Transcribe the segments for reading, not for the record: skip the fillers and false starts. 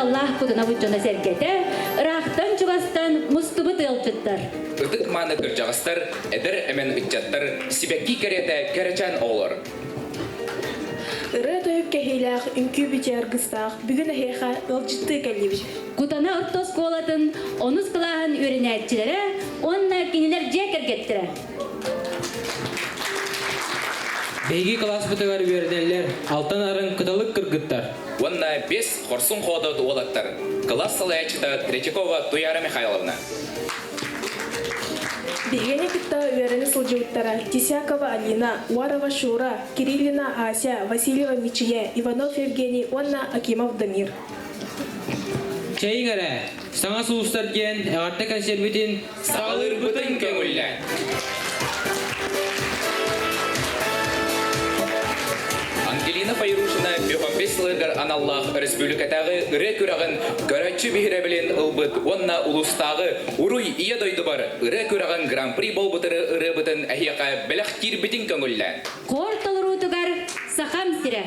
Allah kuduna bucuna sergete, ıraqtan çugastan mustubut ılçıttır. Ытык маны кыржағыстар, эдер әмен үтчаттар, сибекки кереті керечен олар. Ыры тойып кәхейләқ, үнкі бітер гыстақ, бүгін әхеға ылжытты кәлебіш. Кутана ыртос колатын, онус кылағын өрінәтчілері, онна кенелер жекер кеттірі. Бейги класс бутыгар берделер, алтын арын кытылык кыргыттар. Онна 5 хорсун ходы дуолаттар. Класс салаячыта Третьякова Туяра Михайловна. Бегене кітта үйеріні сылжыуыттара Тисякова Алина, Уарова Шура, Кириллина Ася, Васильева Мичия, Иванов Евгений, Онна Акимов Дамир. Чейгәрә, саңа суустар ген, ағарты консервитин Сағылыр бұтын көңіллән. Ангелина Файрушина 15 лыгар аналлах республикатағы ыры күрағын көрәтші бейірі білен ұлбыт, онна улустағы уруй ие дойды бар ыры күрағын гран-при бол бұтыры ыры бұтын әхияқа біліқ кир бітін көңіллән. Қор толырутугар сақам сірі.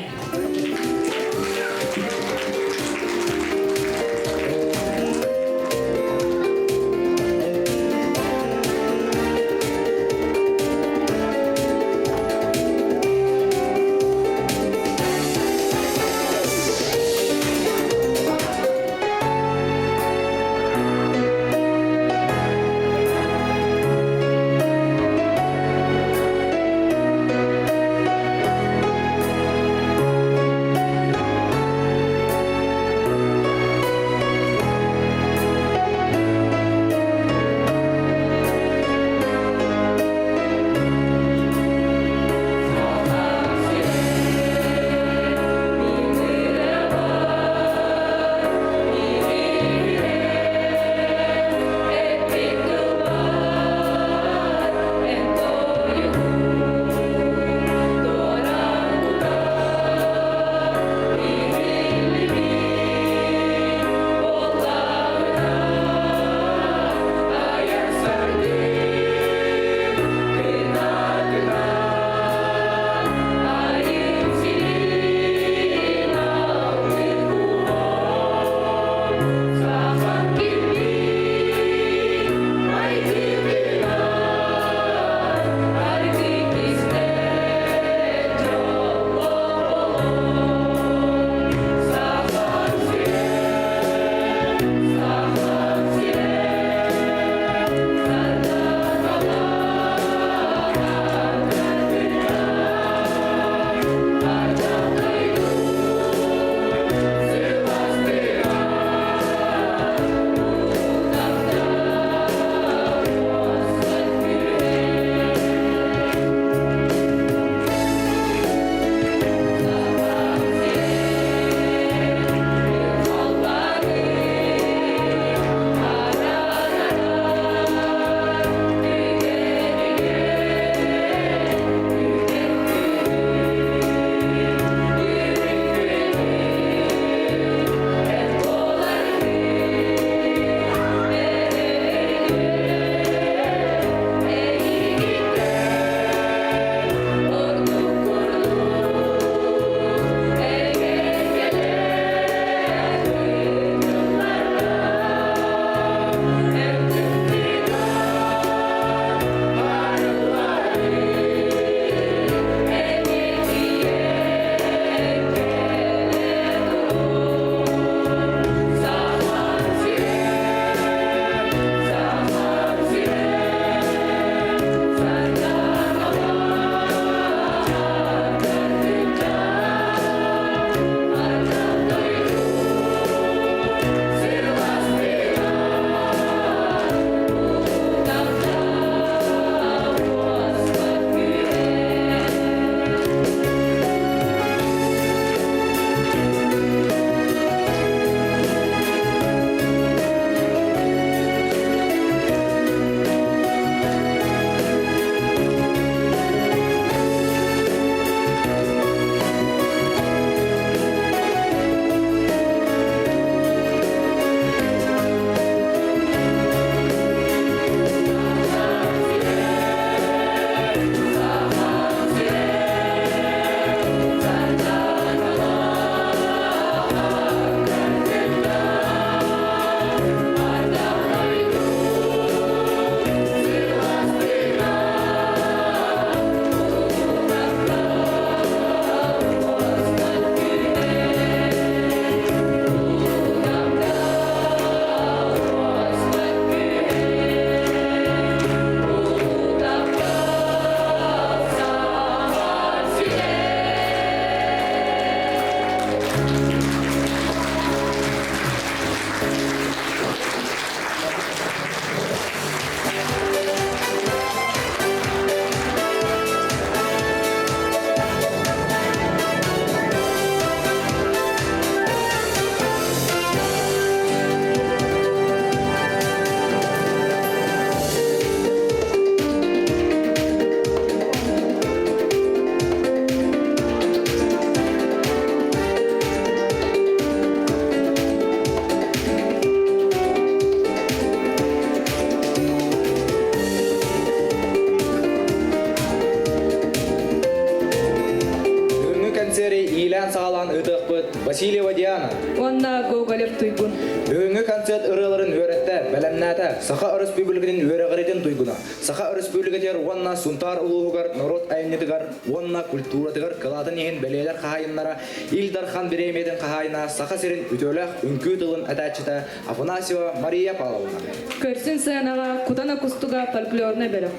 Ковалев туйгун. Бүгүнкү концерт ырыларын өретте, белемнәтә, Саха Республикатын өрәгәрәтен туйгуна. Саха Республикатер онна сунтар улугар, народ айнытыгар, онна культуратыгар, калатын ен белелер кахайыннара, Илдархан Беремеден кахайна, Саха серин үтөләк үңкү тылын атачыта Афанасьева Мария Павловна. Көрсүн сыянага кутана кустуга фольклорна берем.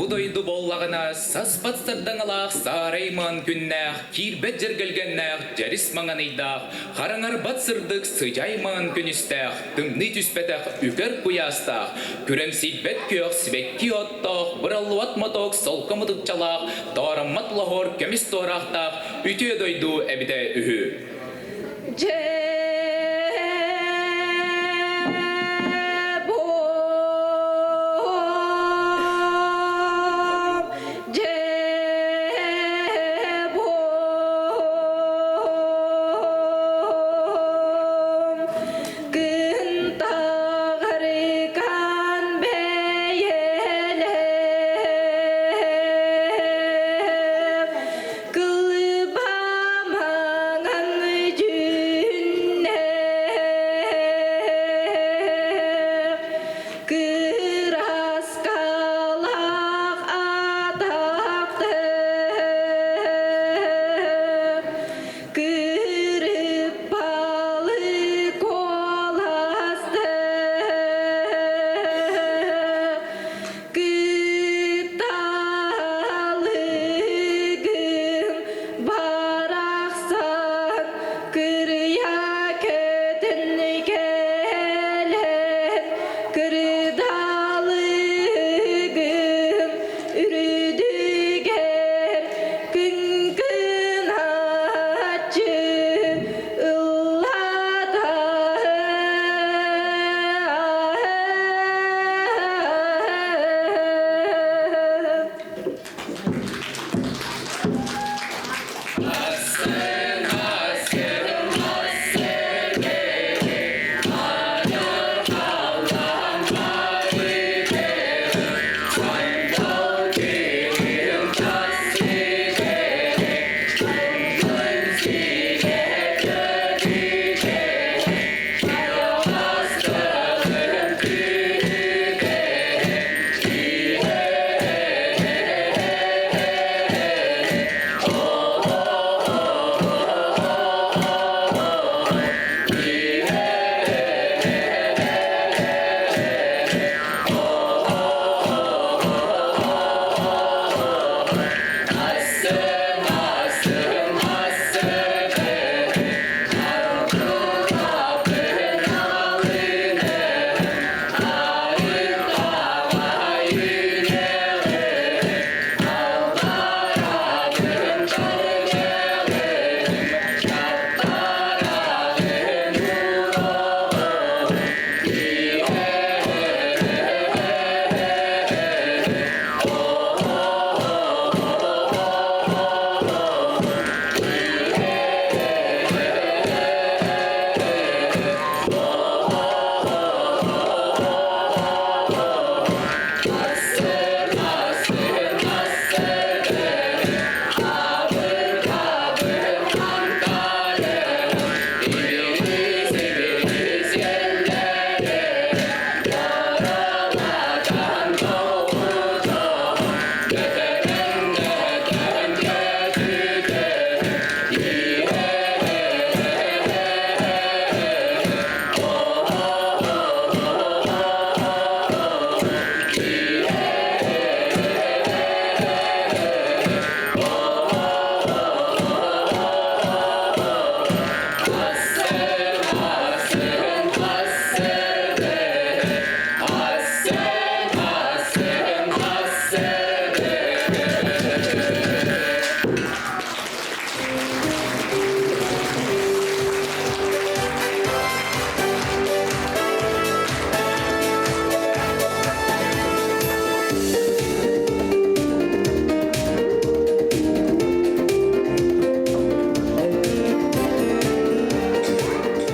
Будойду боллағына саспатсырдан алақ сарайман күннәқ, кирбет жергелгеннәқ, жарис маңанайдақ, қараңар батсырдық сыжайман күністәқ, тымны түспәтәқ, үкер куястақ, күрәмсейбет көк свекки оттақ, бұралуат матоқ, солқымыдық чалақ, тарамат лахор көміс торақтақ, үте дойду әбіде үхі.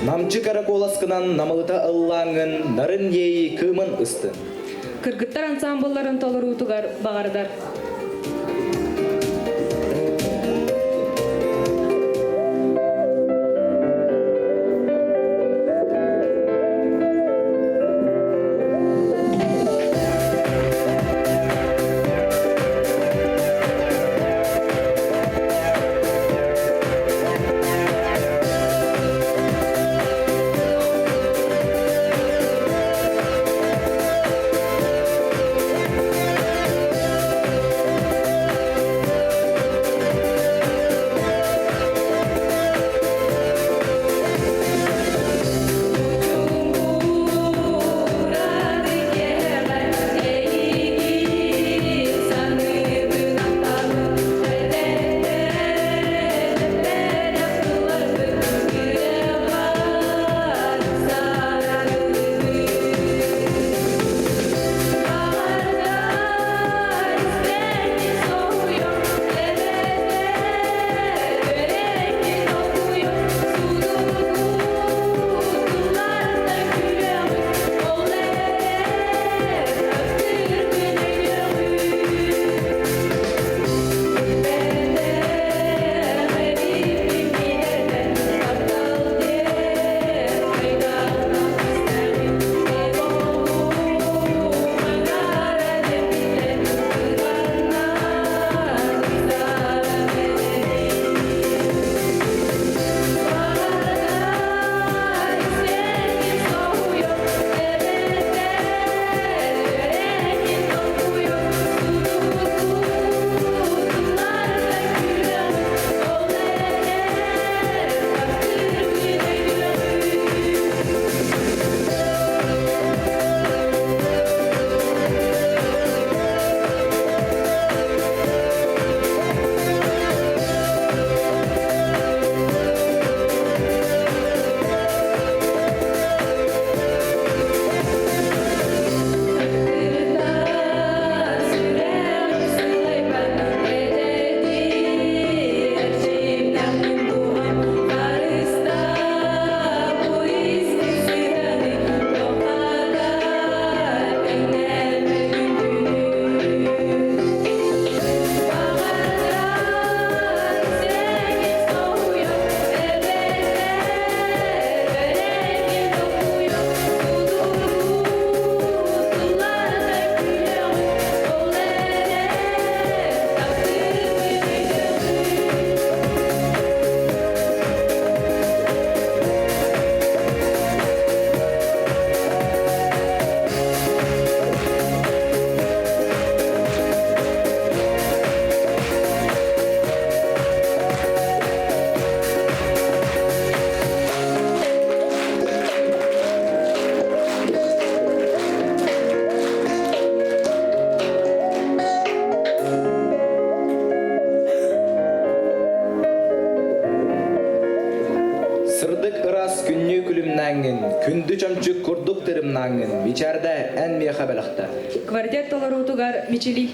Намчы караколаскынан намылыта ыллаңын, нарын ейі кымын ыстын. Кыргыттар ансамблларын толуруутугар багардар. Күнді чамчык курдук тырымнаңын, бичарда ән меха балақта. Квартет толоруутугар мичили.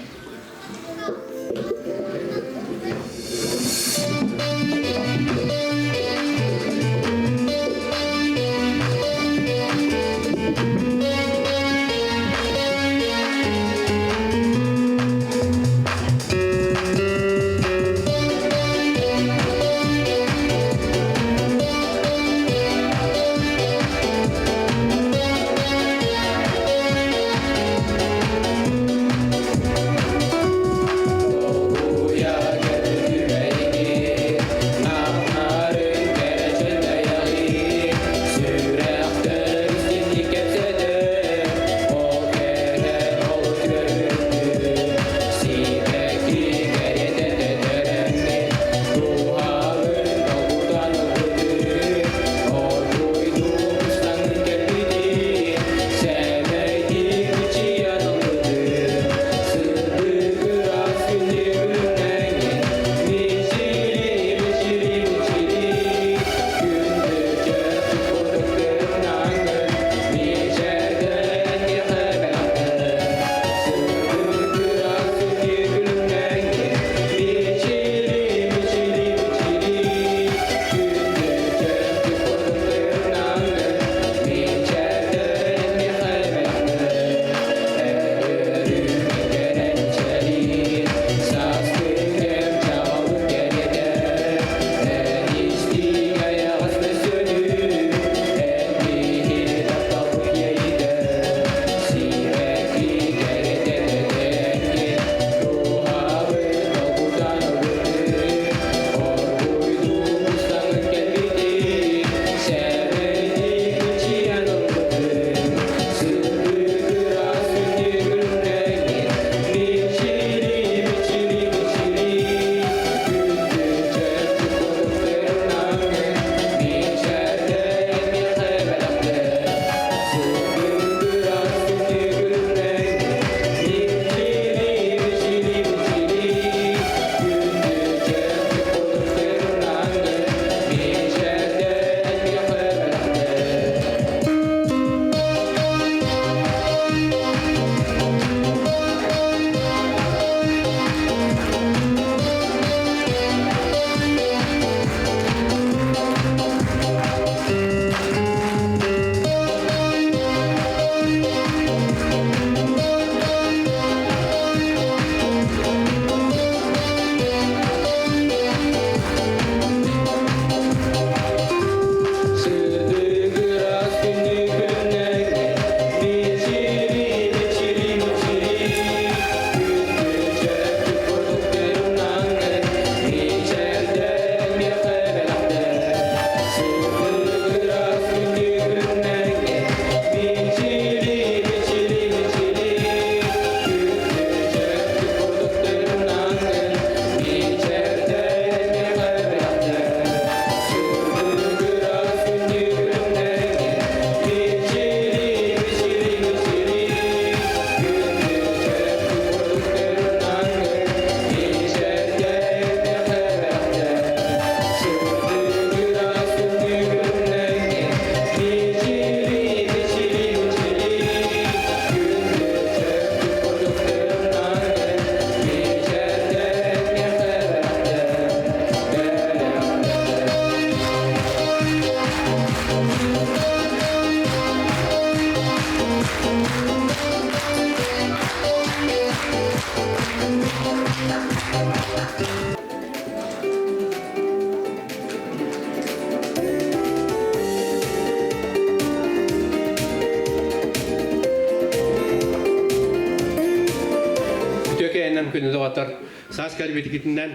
könü doğatar. Sas kalbitikinden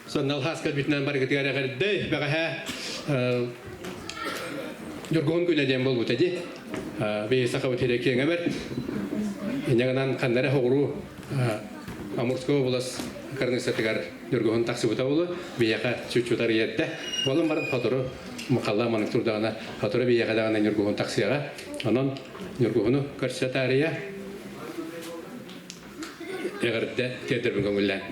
sonnal has kalbitinden barıkıtı gardı. Bağa Yorgun güneşen bol butedi. Ve sakavat hedeki ngemer. İnangan kanlara hoğru Amursko bulas karnı satıgar yorgun taksi butavulu. Biyaka çuçutar yette. Bolun barın haturu mukalla manık turdağına haturu biyaka dağına yorgun taksiyaga. Onun yorgunu karşı tarihe eğerde tedirgin gömülen.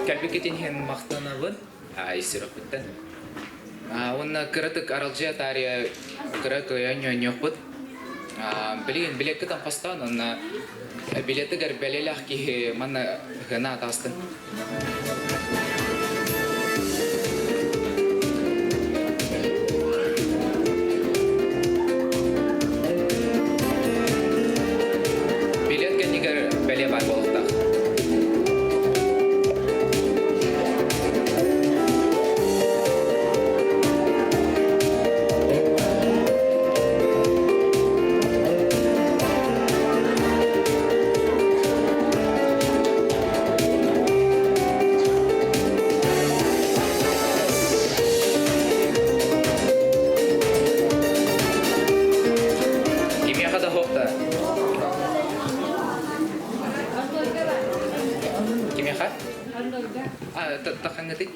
Kalbiketin hen maqtanalın isiroktan. Onna kiratık aralcıya tarihe kira koyan yokput. Bilin ketan pastan onna bileti gar belelah ki mana gana tastan. Bilet kan nigar bele bar boltak. Takan natin.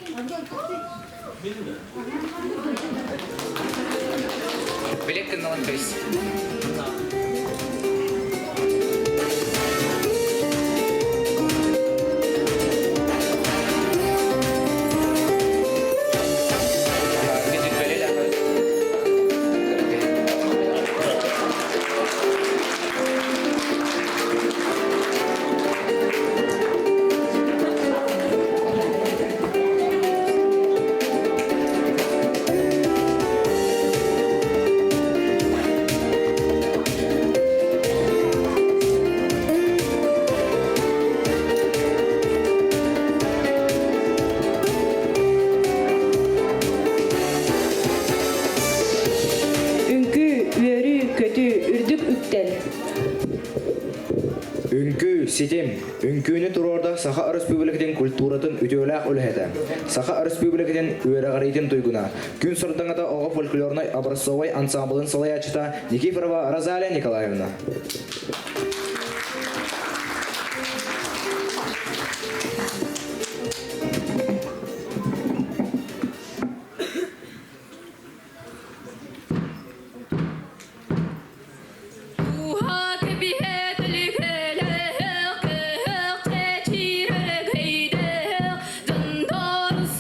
Bilek ka naman guys. Үңкү, үөрү, көтү, үрдүк үктел. Үңкү, сетем, үңкүүнү турорда Саха Республикатын культуратын үтөөләк үлһәтә. Саха Республикатын үөрәгәритен туйгуна. Күн сырдыңата ого фольклорный образцовый ансамблын салаячыта Никифорова Розалия Николаевна. Jandaros,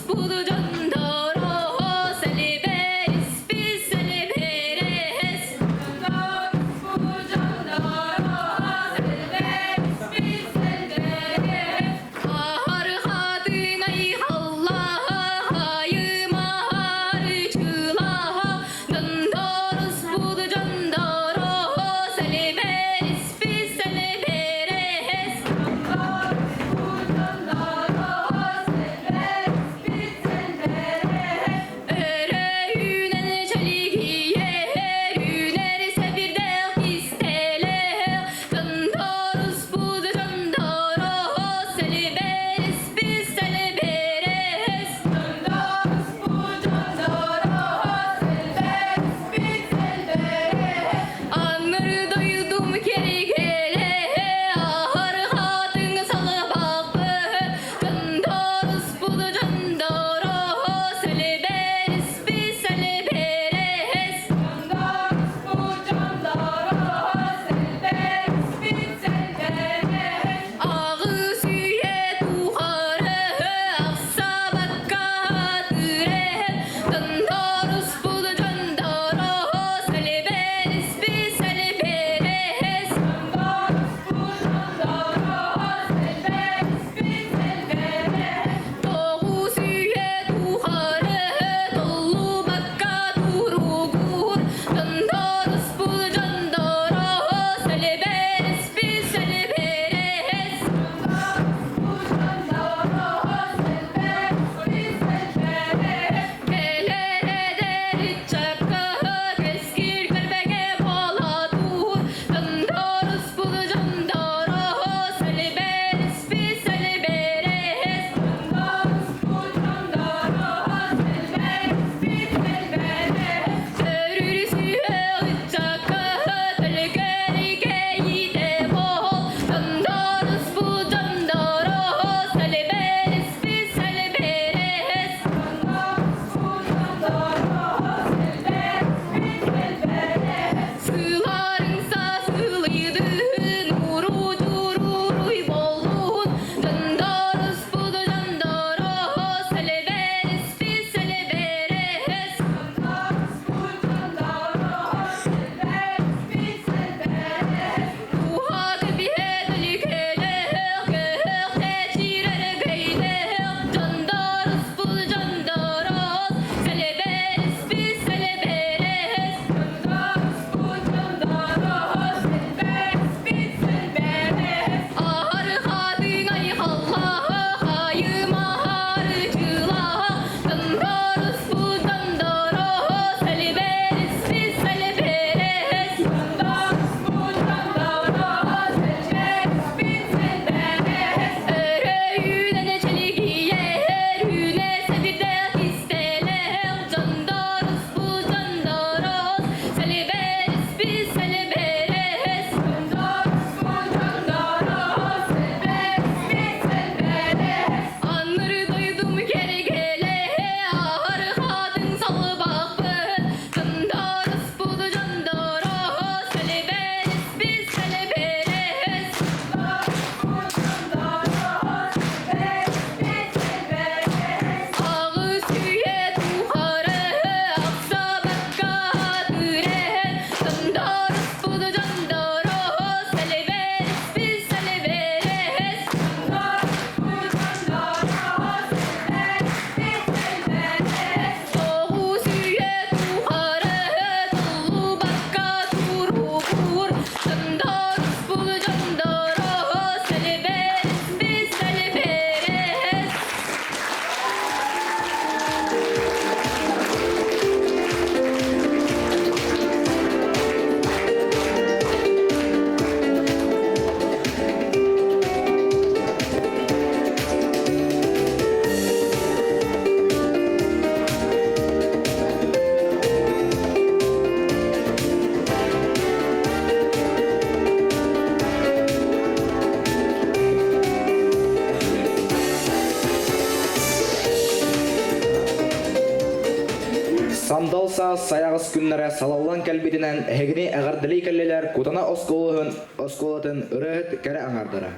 Сандал саас саяғыз күннәрі салаллан кәлбетінен әгіне әғардылы кәллелер кутана осколатын ұрығыт кәрі аңардыра.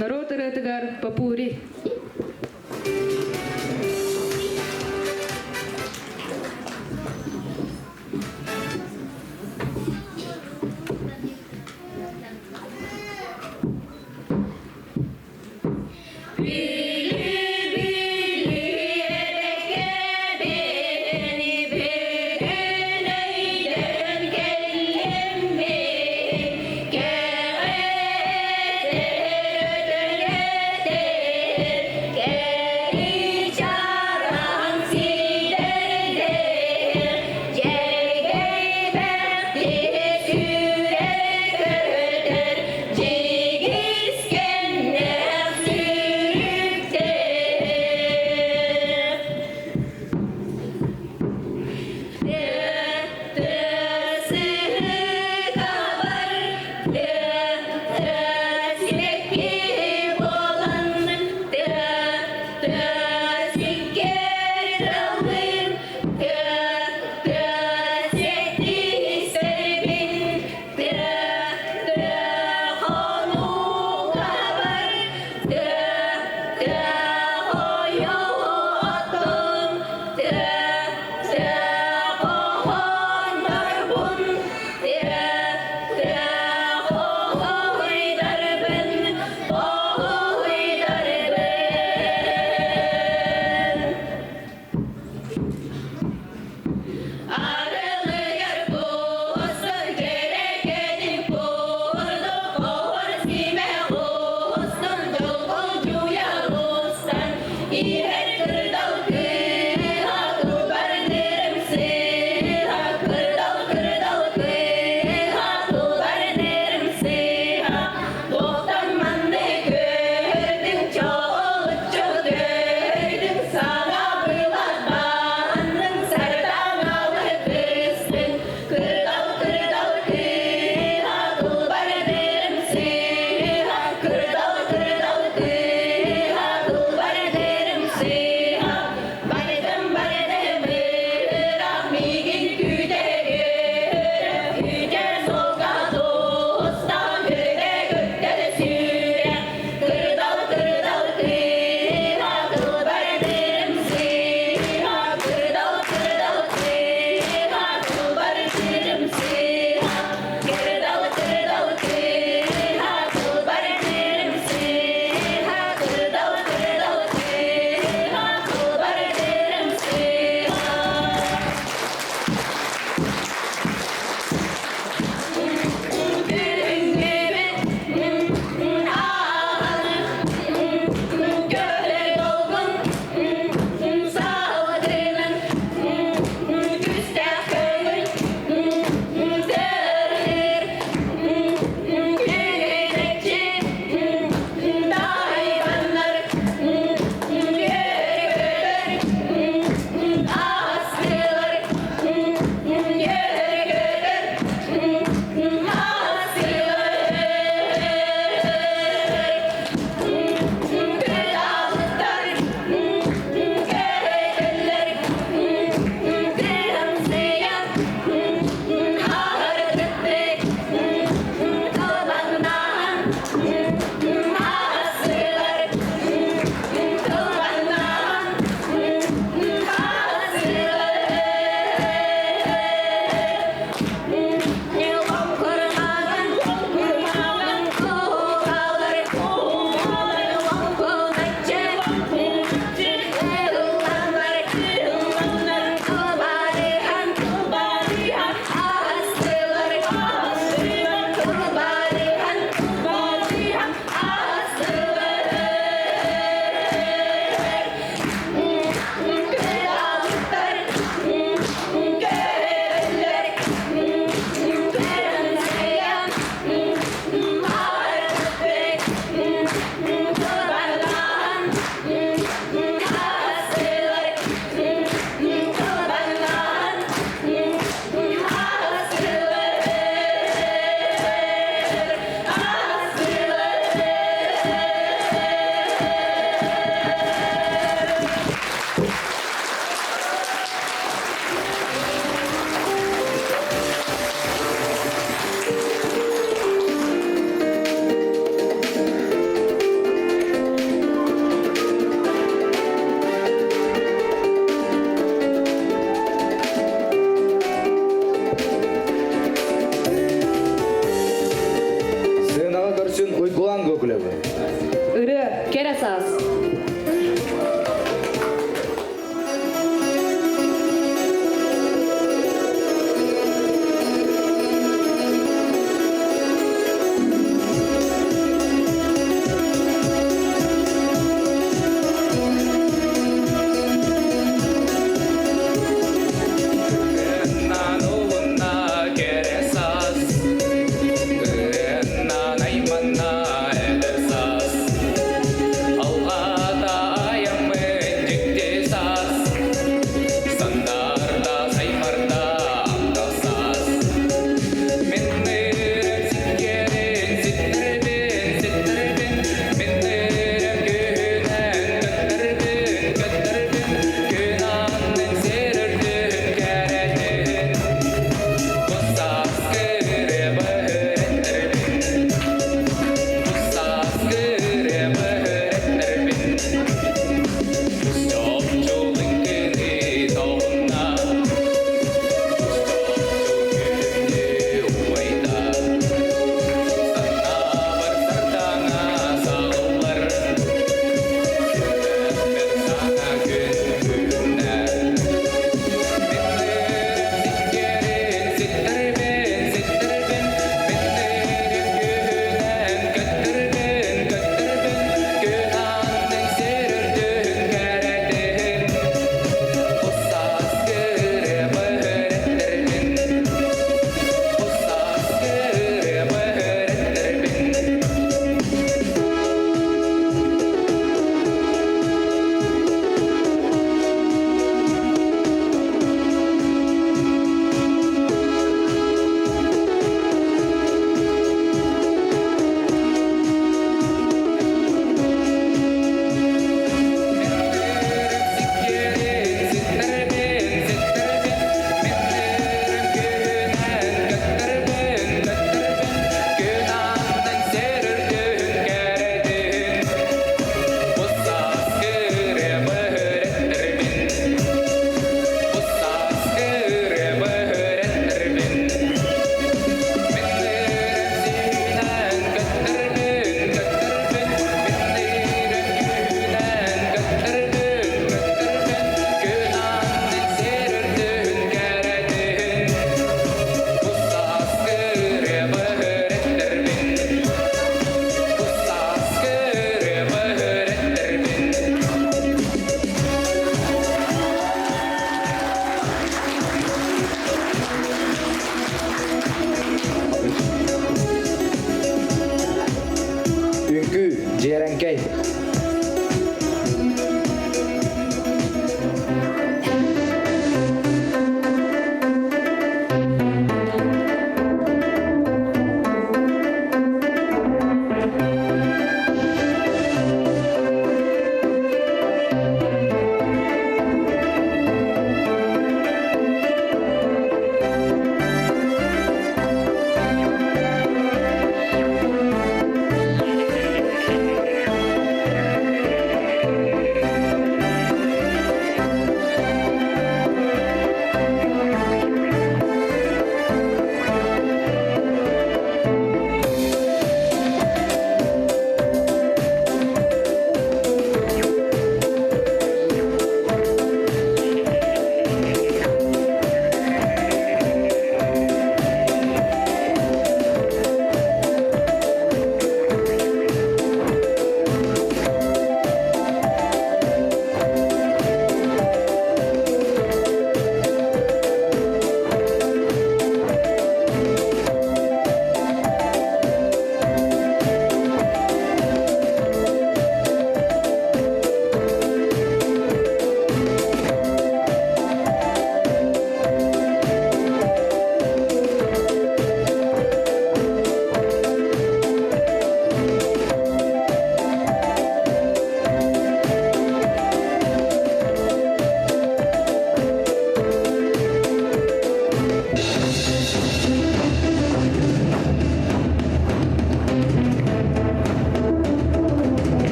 Народ ырытыгар папури.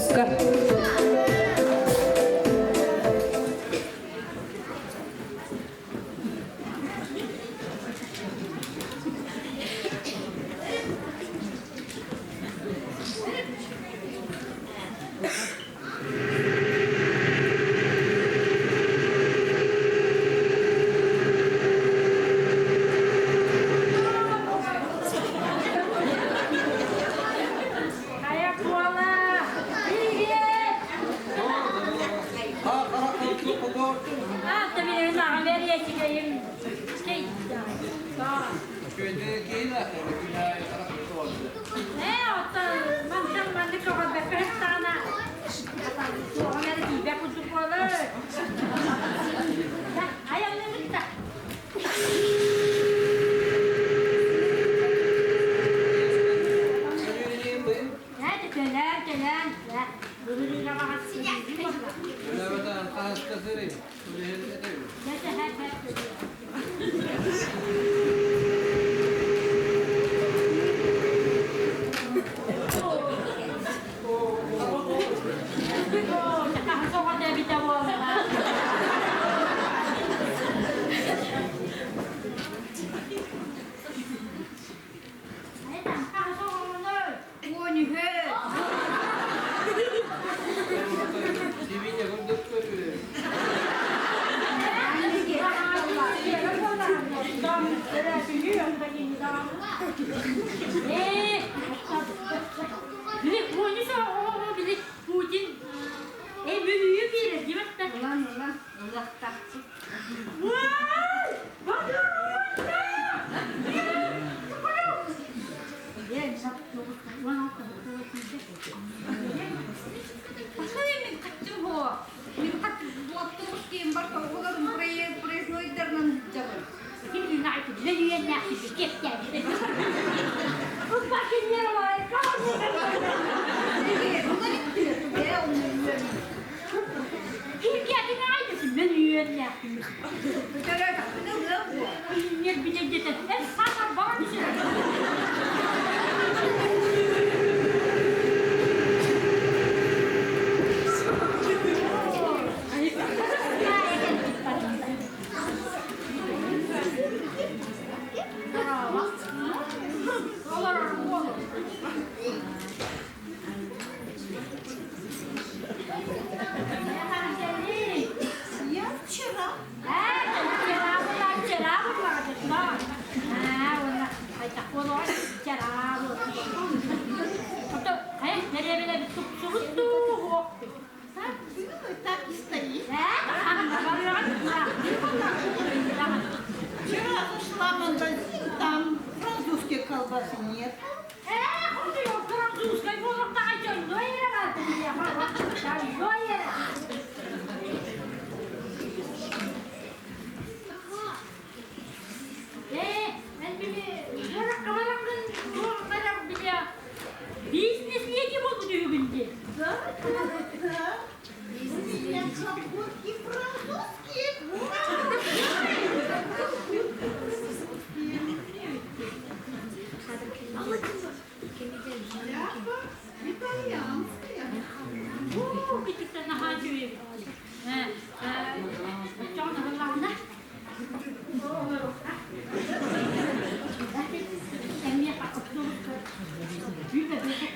выпуска.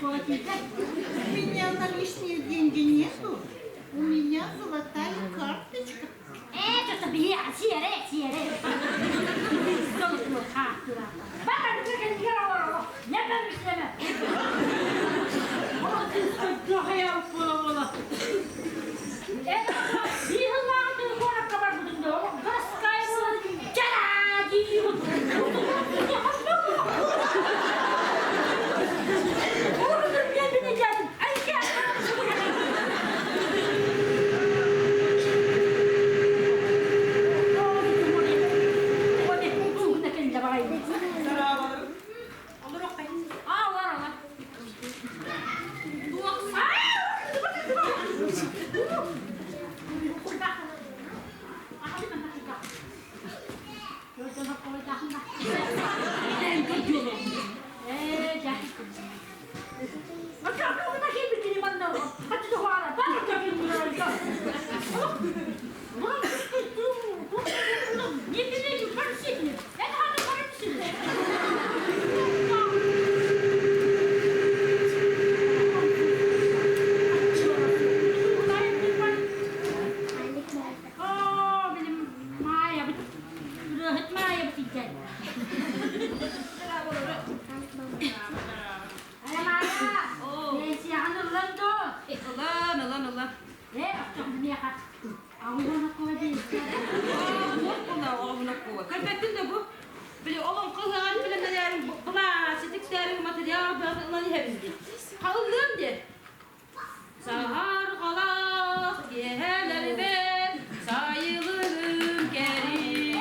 У меня наличные деньги нету. У меня золотая карточка. Это тебе, сире. Золотую карту. Баба, ты делала. Не помешай. Вот ты что я упала. Это вилла, ты город кабар дома. Городская была. Чаради. Anasından hepindi. Kalırım de. Sahar kalak yeğlerime sayılırım geri.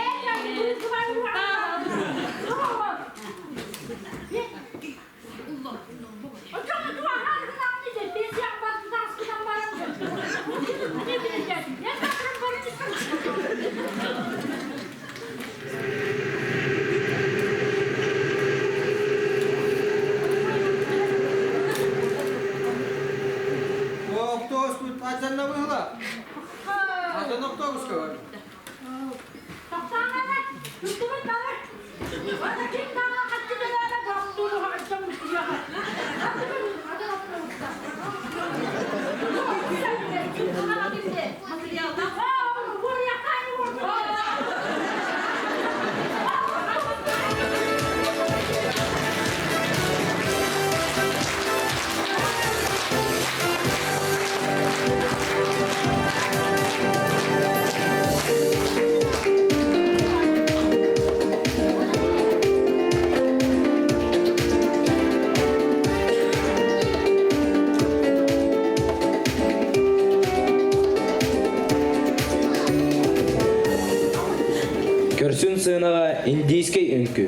Көрсүн сыынага индийский үңкү.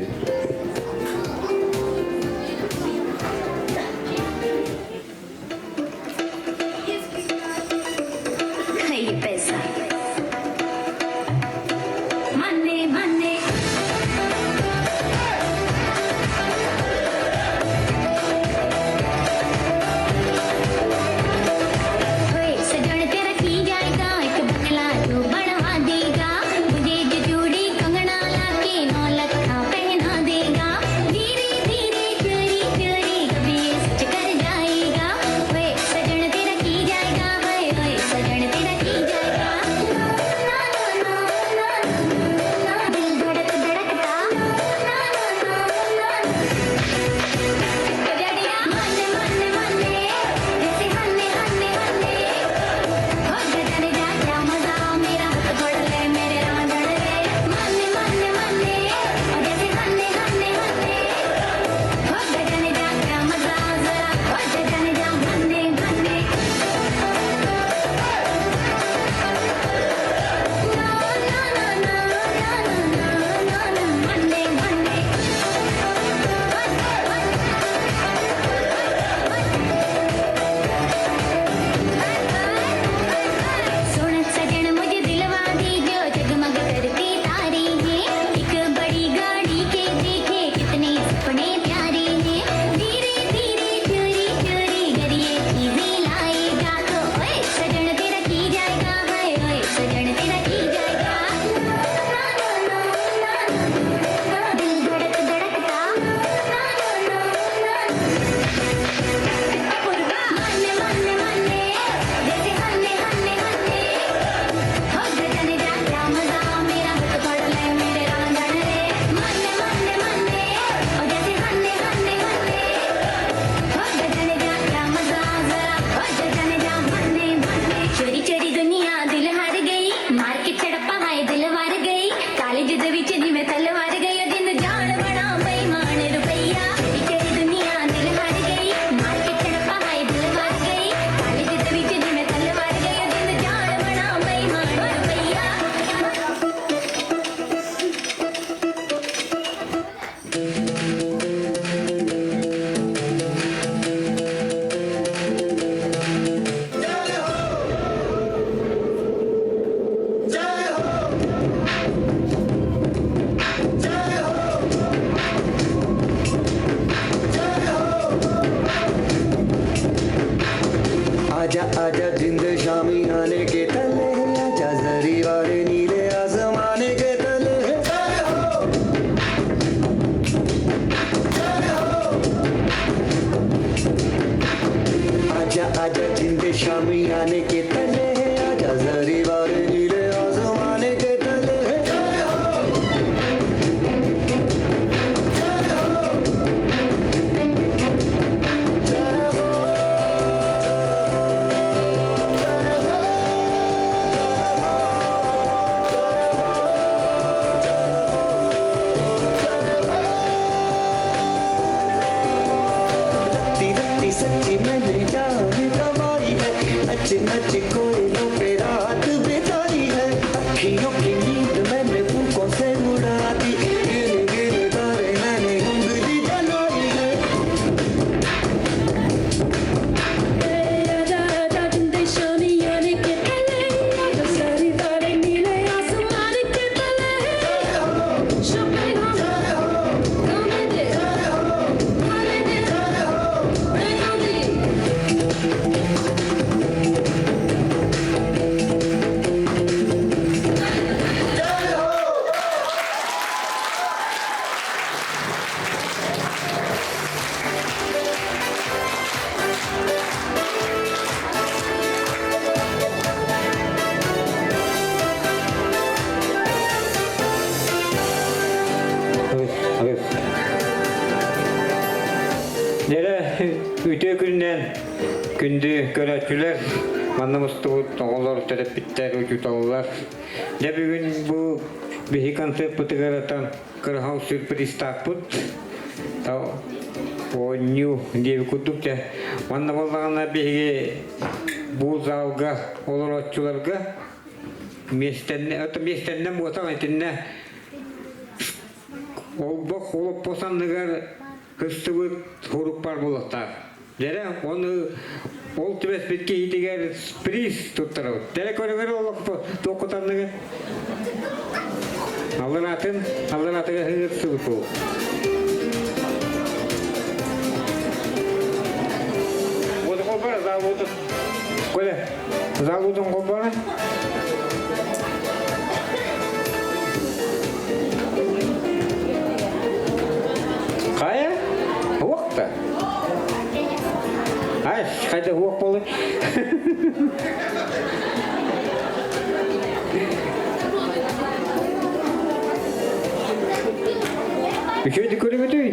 आजा आजा जिंद शामी आने के तले आजा जरी वाले नीले आसमाने के तले आजा आजा जिंद शामी आने के तले आजा जरी वाले नीले आसमाने के तले सच्ची मैंने जान गंवाई है नच नच कोयलों पे रात बिताई है अखियों की नींद मैंने फूकों से उड़ा दी गिन गिन तारे मैंने उंगली जलाई है आजा आजा जिंदे शामियाने के तले तो सारी तारे नीले आसमान के तले शोपे हम गाने दे गाने दे Үтө күнден күнді көрәтчүлер маннамыстығыт оғылар тәрәппіттер үтюталылар. Де бүгін бұл бейі концерт бұтығаратан қырғау сюрприз тақпыт. Ойню дейі күдік те. Манна болағына бейге бұл залға олар отчыларға местеннен болсаң әтінне ол бұқ олып болсандығар кыстыбыт хурук бар болықтар. Дере, оны ол түбәс бітке етегер приз тұттырау. Дере көріңер ол тоқытандығы. Алын атыға хығыр сұғыт бол. Оды қол бара, зал бұдың. Көйле, зал бұдың қол бара. Қая? Уақта? Ай, қайда уақ болды? Үшейді көріп өтей?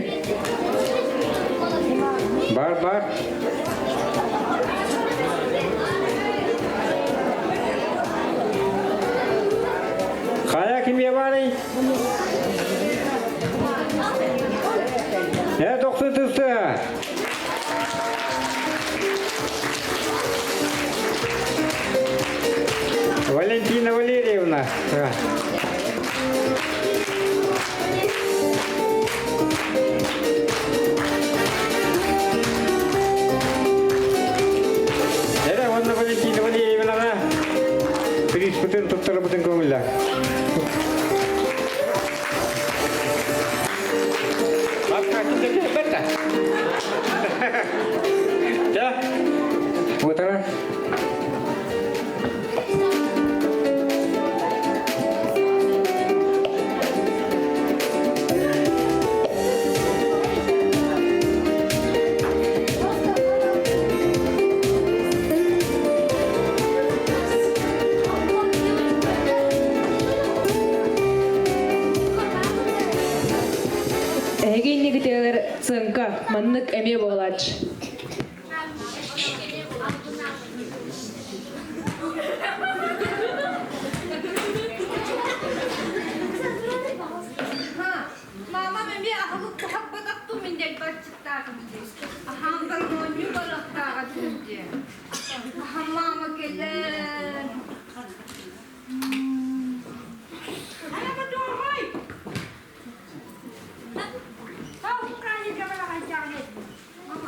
Бар. Қая кімге барай? Тоқты тұсты. Валентина Валерьевна. Ванна Валентина Валерьевна. Приз бұтын тұттыры бұтын көңілі. Ya, putar. Эгейнеги телер цынка маннык эме болач. Мама мен ахылып хаппадак ту мен дек бачыктагым. Ахамдар моню балактага түнде. Мама келе. Аяма дорой. Тау кани габала хajjarne. Мама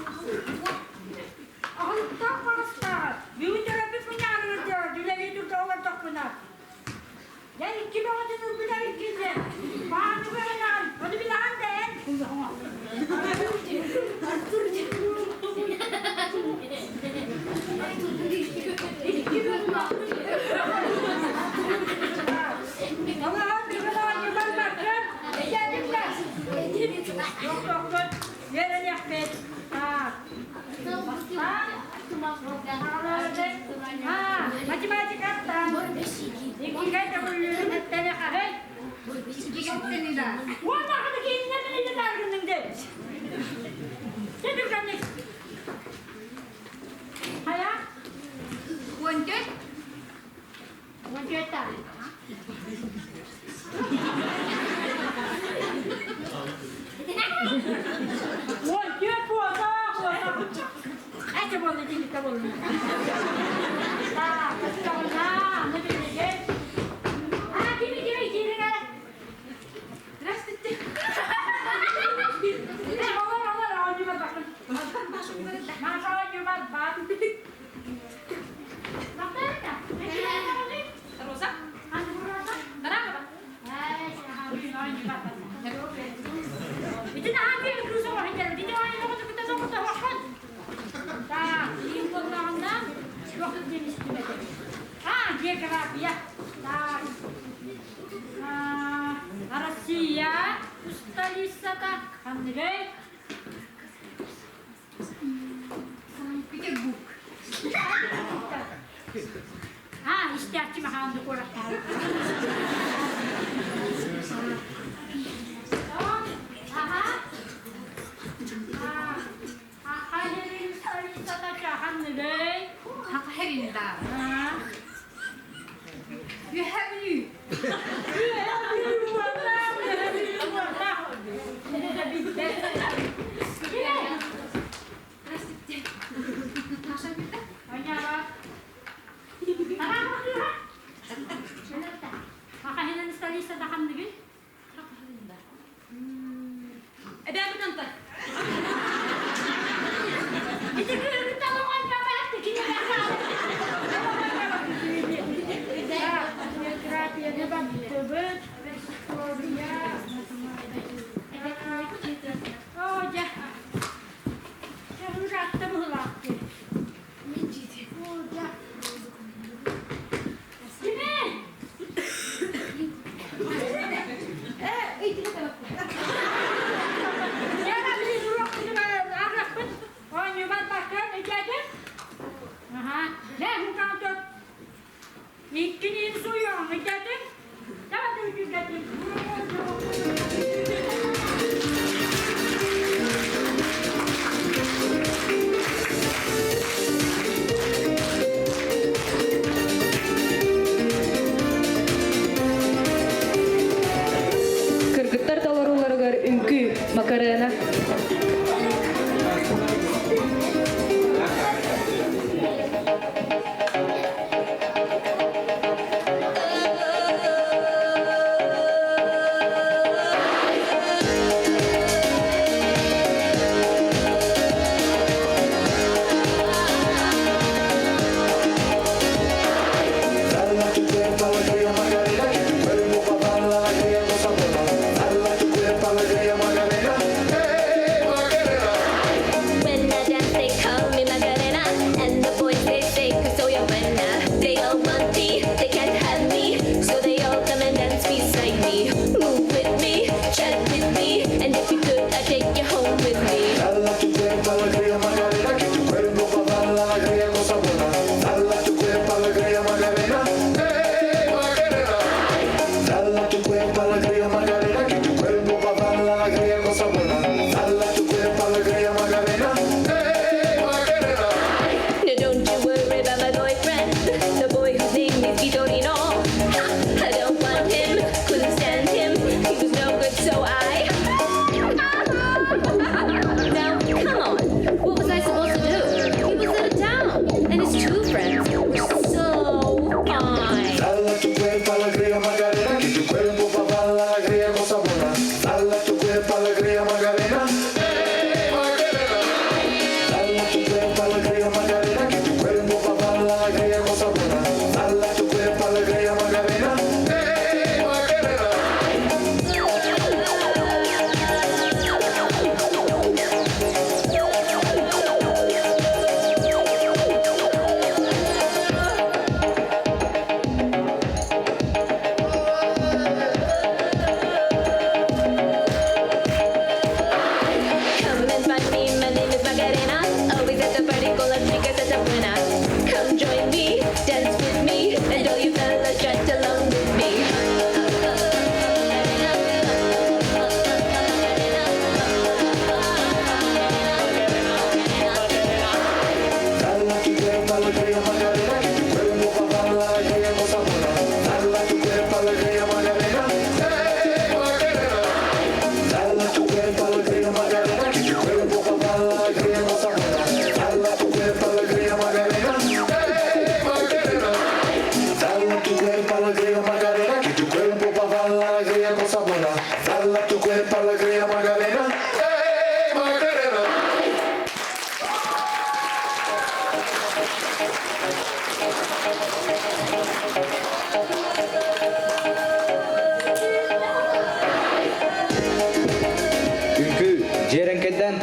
ахылып так барыста. Büyüdere bir bunları diyor. Dileri tutuyorlar topuna. Yani kim olacağını bilir ikisi. Bağını veren. Onu bilen de. Ama kızıma yılan bakın. Geldiler. Yok doktor. Veren Ahmet. Matematik attan. İki kayda buluyorum. Ettene kahve. Vallahi hadi kendine bile dargınım de. Ne durgan ne? Haya? Wanted? Wanted ta. Wanted po ta. olmuyor. Ne diyeceğiz? Kimi girine? Здравствуйте. Olur, önüme bakın. Maşallah yürümez, bak. Bak nerede? Ne gibi? Роза. Hani burada? Здорово. Bütün hangi kızı var hediye? Bir de aynı oldu, bir de zorunda bakın. Tamam, iyi kulağında yok demiş gibi. Ha, geografiya. Tamam. Россия, столица-то, Андрей. Петербург. Ha, isterçi mi hangi kuraklar? Tamam. Aha. Halerin stolitsa'da Andraй. Хахеринда. Ha. Bienvenue. Здравствуйте. Наша беда. Makahinan sa lista na kami din? Хахеринда. Ebe bu tanıtı. Ito ko yung talungan pa ba? Tingin na ka.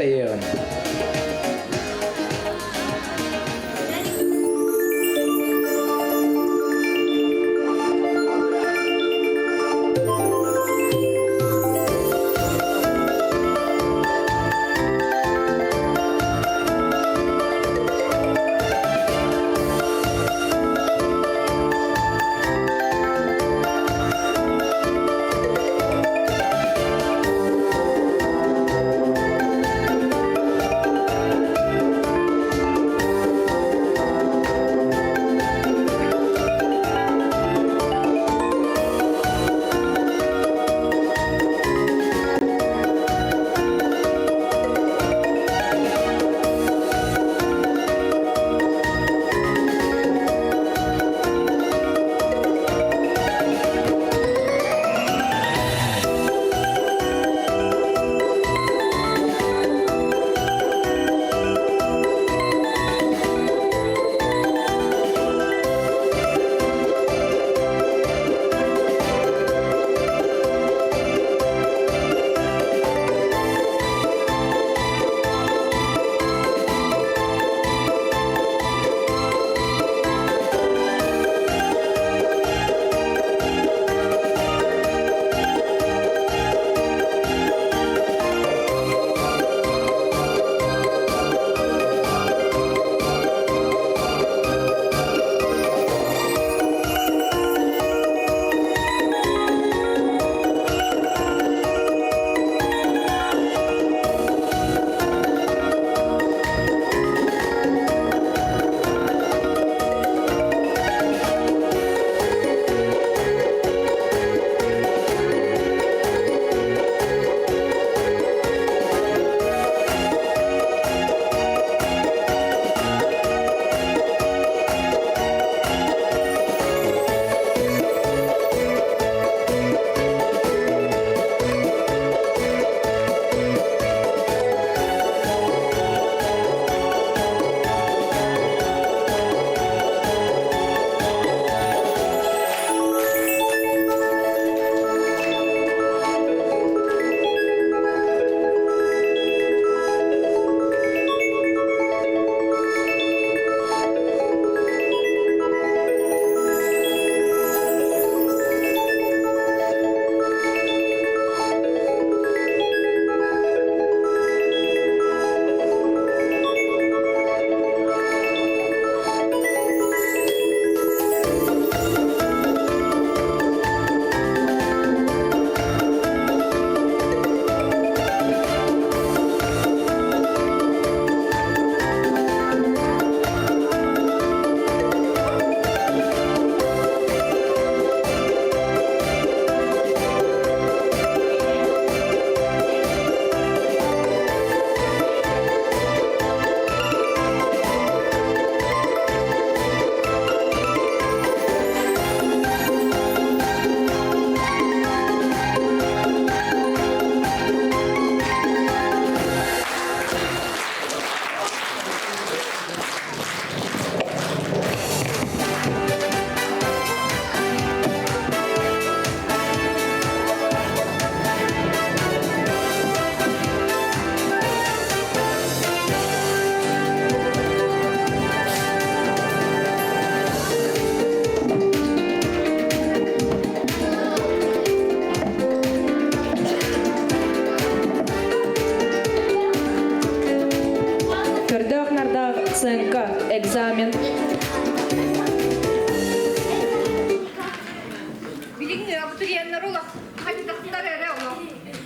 еğen. экзамен. Bilin abituriyenler ola. Kaçtaklar ere ola.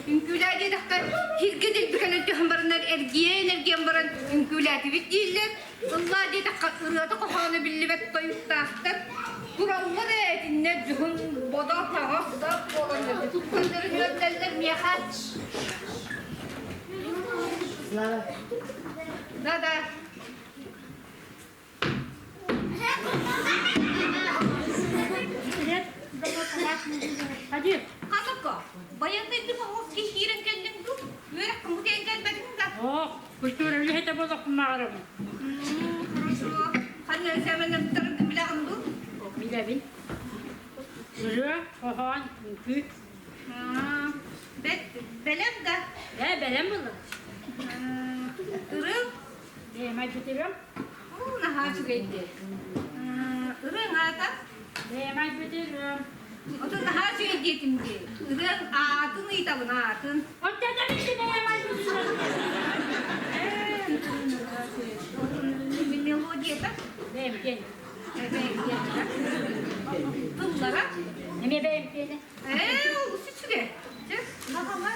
Ünkülerde daktar hirgedil bükenen tühümbarınlar ergiyen baran ünkülati bittiler. Allah de daktar ırıda kohanı billibet toyuktahtar. Kurallar etinne cühün boda tağa da olanlar. Tutkanların yönlerler miyahat. Nada. Hadi. Kanka, bayanlar o kişiyle kendin dur. Böyle kumutaya gelmedin de. Oh, kulturally hita po ako kumakarap. Хорошо. Hani sen benden bir tarafı bile andu. Oh, bilabin. Ulu, kohan, mümkün. Belem de. Belem mi lan? may bitiriyorum. Naha çükeydi. Irın ata. May bitiriyorum. Otun naha çükeydi şimdi. Irın atın itabın atın. O da bitti may bitiriyorum. Melodiyata. Beğenken. Bunlara. Ne beğenkeni? O sütüge. Nahalar.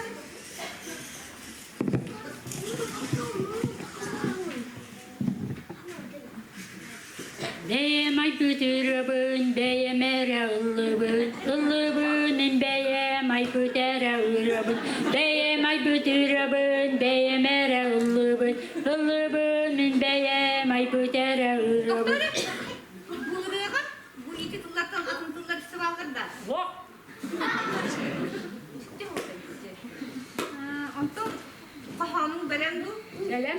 Beye may bitiriyorum. Beye mere ılıbın. Ilыбının beye may bitiriyorum. Beye may bitiriyorum. Beye mere ılıbın. Ilыбının beye may bitiriyorum. Doktor, bu rıgın, bu iki tıllattan atın tıllat sıvaldır da. Yok. Ondan pahanın beren du. Selam.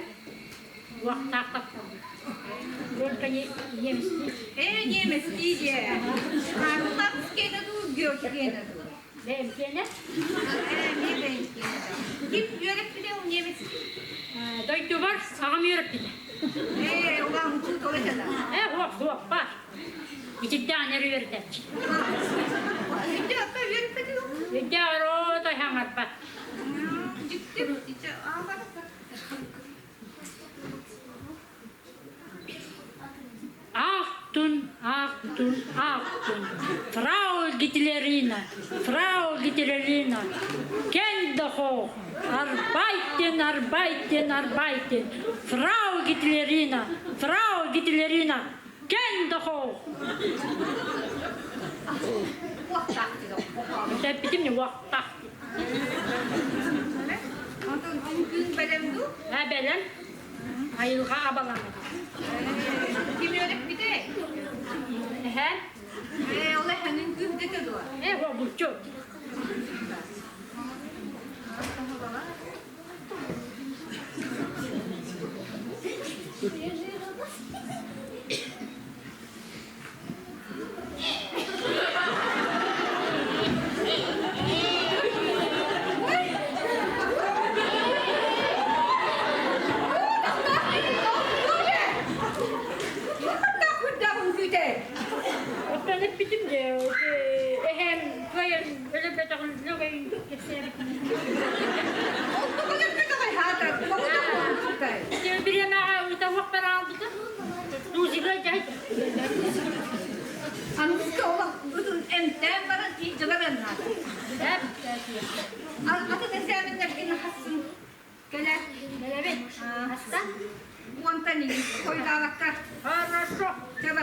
Vak tak tak. Röntgeni yemişti. Yemes iyice. Bunlar kene du, gök kene du. Beğenkeni. Ne ben kene du. Kim yörek bile onu yemes. Doydu var. Sağım yörük bile. Ulan mutlu olacak da. Yok var. İki tane verdi. Şimdi hatta yörek bile yok. Bir o da hemen bak. Ciddi mi? İşte ağlar. Achtung, Achtung, Achtung. Frau Gitlerina, Frau Gitlerina. Kinder hoch. Arbeiten, arbeiten, arbeiten. Frau Gitlerina, Frau Gitlerina. Kinder hoch. Vakit taktı da. Sen bitim ne vakit taktı. Ondan gün belen du. Ha belen. Ayılga abalamadı. Kim yörek bir de. He? Ola henin gün de du. O bu çok. Ben hep bitim de hem koyun öyle bir takım lokayın keserim. Bir yana uta vak para aldı da. Duziga cahit. Anısı olan bütün enten bana cıvı ben nada. Hep. Atı deseminler beni hassın. Gele. Evet. Hasta. Bu antani koyda vakka. Хорошо. Çaba.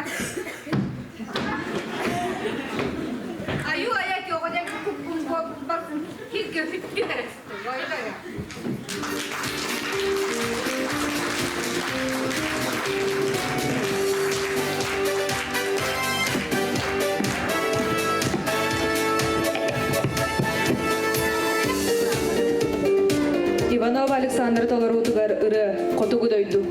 Ayu ayak yok olacak kupun bakın. Hiç göfüt diyor. Vay vay. Иванов Александр Толорутугар ыры котугудойду.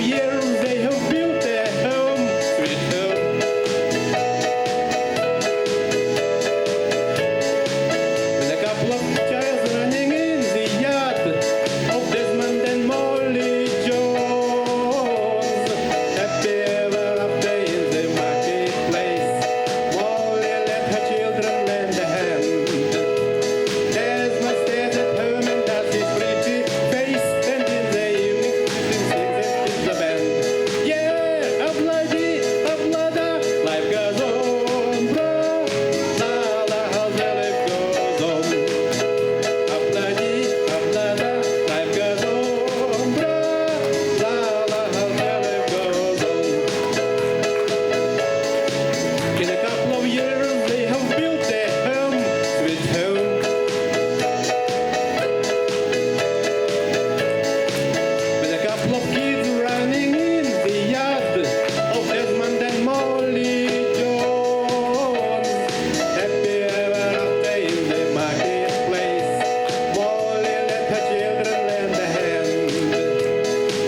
years they have built their home, sweet home. With a couple of child running in the yard of Desmond and Molly Jones. Happy ever after in the marketplace. Molly let her children lend a hand. Desmond stays at home and does his pretty face, and in the evening he sings with the band. Yeah, a bloody, life goes on, bro. La la, how the life goes on. A bloody, life goes on, bro. La la, how the life goes on. In a couple of years they have built their home, sweet home. With a couple of kids running in the yard of Desmond and Molly Jones. Happy ever after in the marketplace. Molly let her children lend a hand.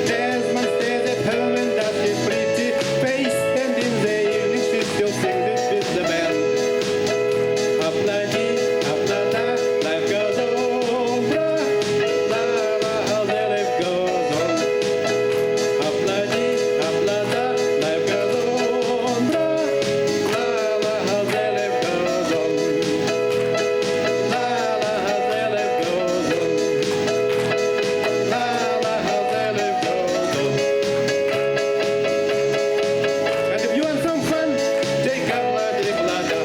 Desmond stays at home and does his pretty face, and in the evening she still sings it with the band. Up-la-dee, up-la-da, life goes on, bruh. La-la, how the life goes on. Up-la-dee, up-la-da, life goes on, bruh. La-la, how the life goes on. La-la, how the life goes on. La-la, how the life goes on. And if you want some fun, take up-la-dee-la-da.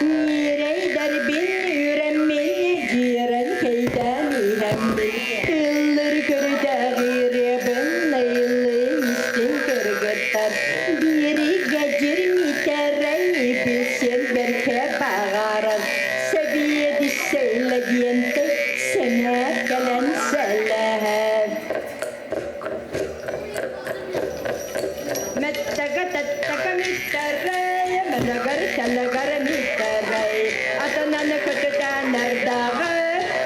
Nireyder bin üremmeli giren keyden iremli. Yılları körüde gırebin neyli istin kırgıttar. Biri gecir mitereyi bilsin berke bağarın. Seviyedi söylediğinde sana gelen selam. Mettaka mittaraya managar talagar mittaray. Atanan kötüden nerdağı,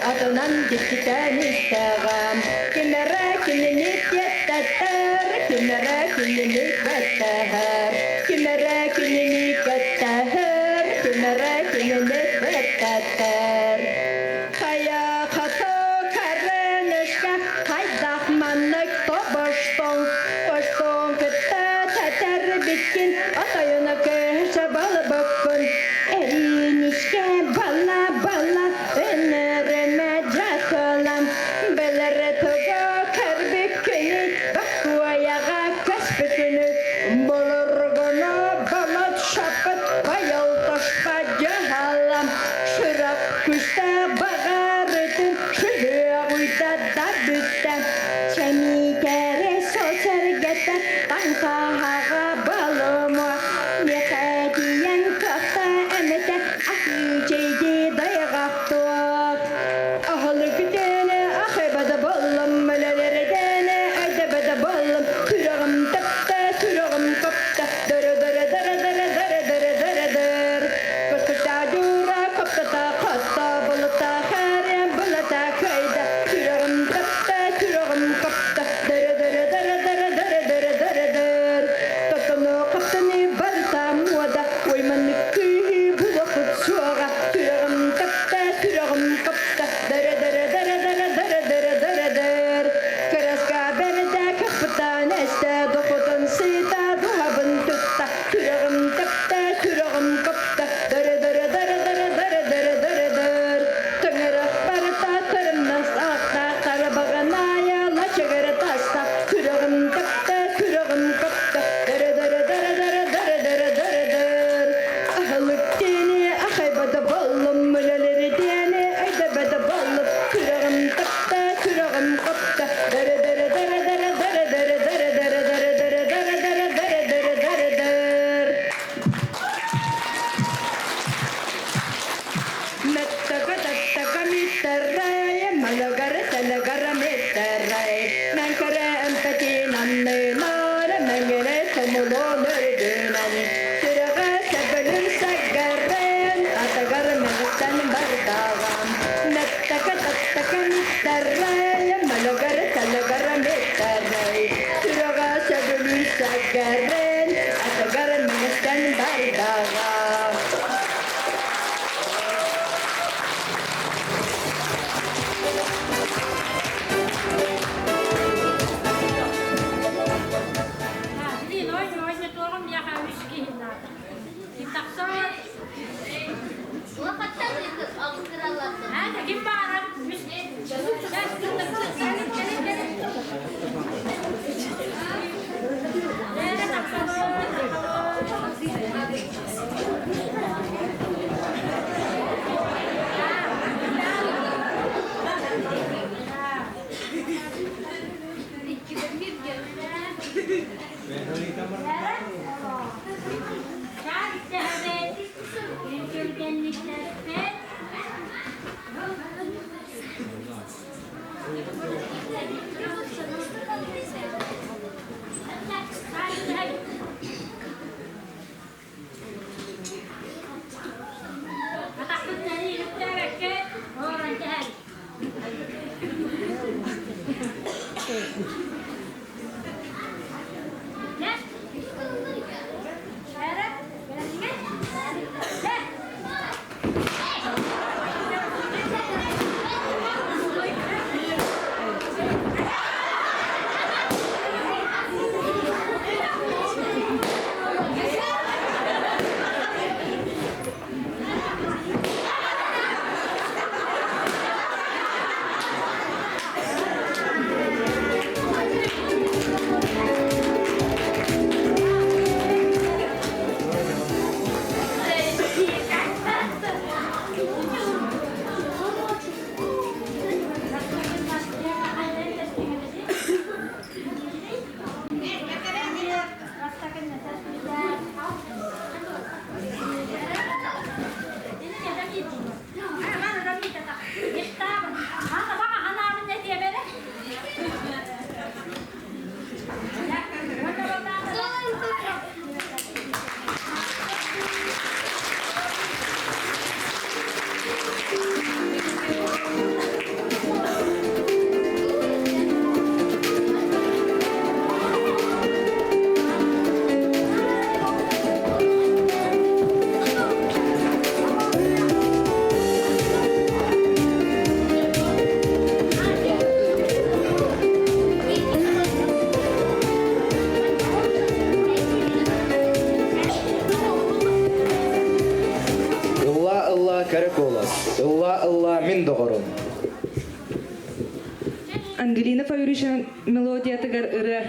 atanan gittikten istağam. Kimere kilinip yettatar, kimere kilinip yettatar. Kimere kilinip yettatar, kimere kilinip yettatar. Kaya kato karanışka, haydahmanlık to boşton. Boşton kıtta tatar bitkin, atayına köşe balı bakın. Erinişke bala, önerime cakolam. Belere togo karbik künü, bakku ayağa kaspıkünü. Bulur gona balat şapıt, bayal taşpa cehalam. Şırak kuşta bağırıtın, şıhıya uyda da bütten. Çemi kere soser gete, banka haga balımı. Ne hediye Sırağa sebelüm sagaren Atagar menetten bardağım Nattaka tattaka mittarray Malagar talagar mittarray Sırağa sebelüm sagaren Atagar menetten bardağım Bilin oynatuğum yakamış ki. Taksan. Hadi kim bağırır? Караколас. Илла мин доғырын. Ангелина Файрушин мелодия тагар ыры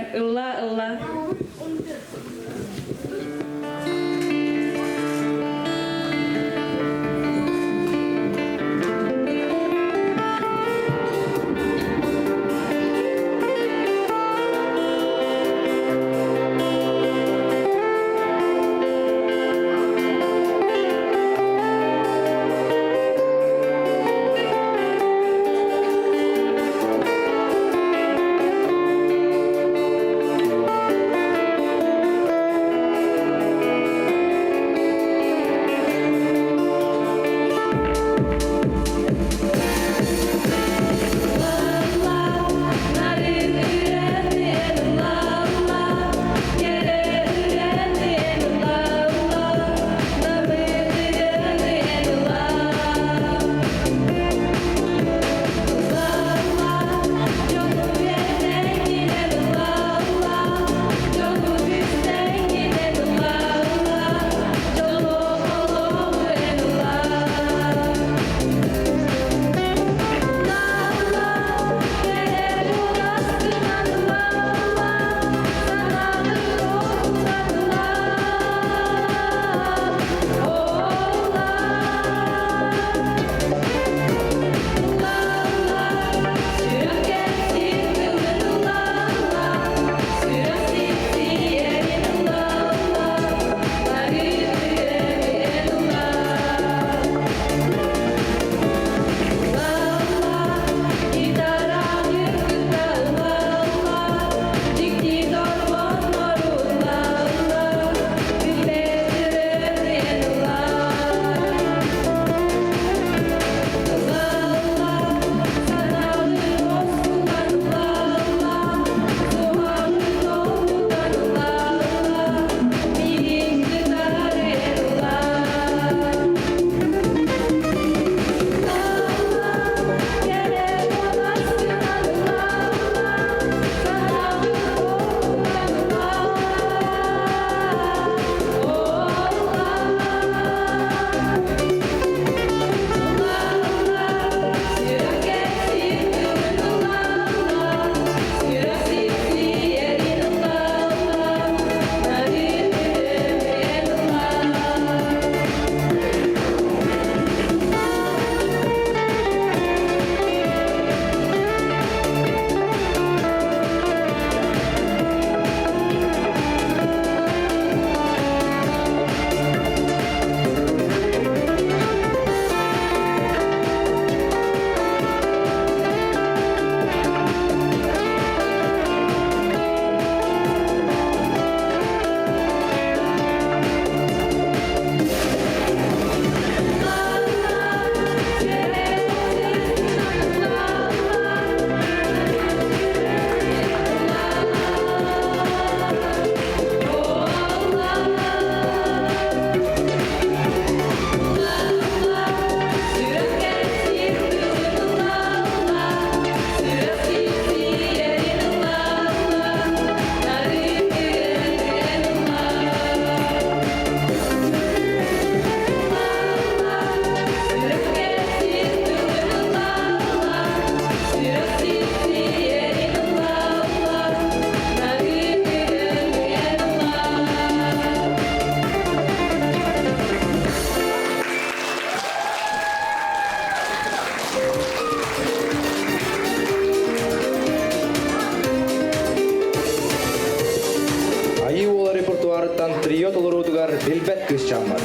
Dilbet Kızçamlar.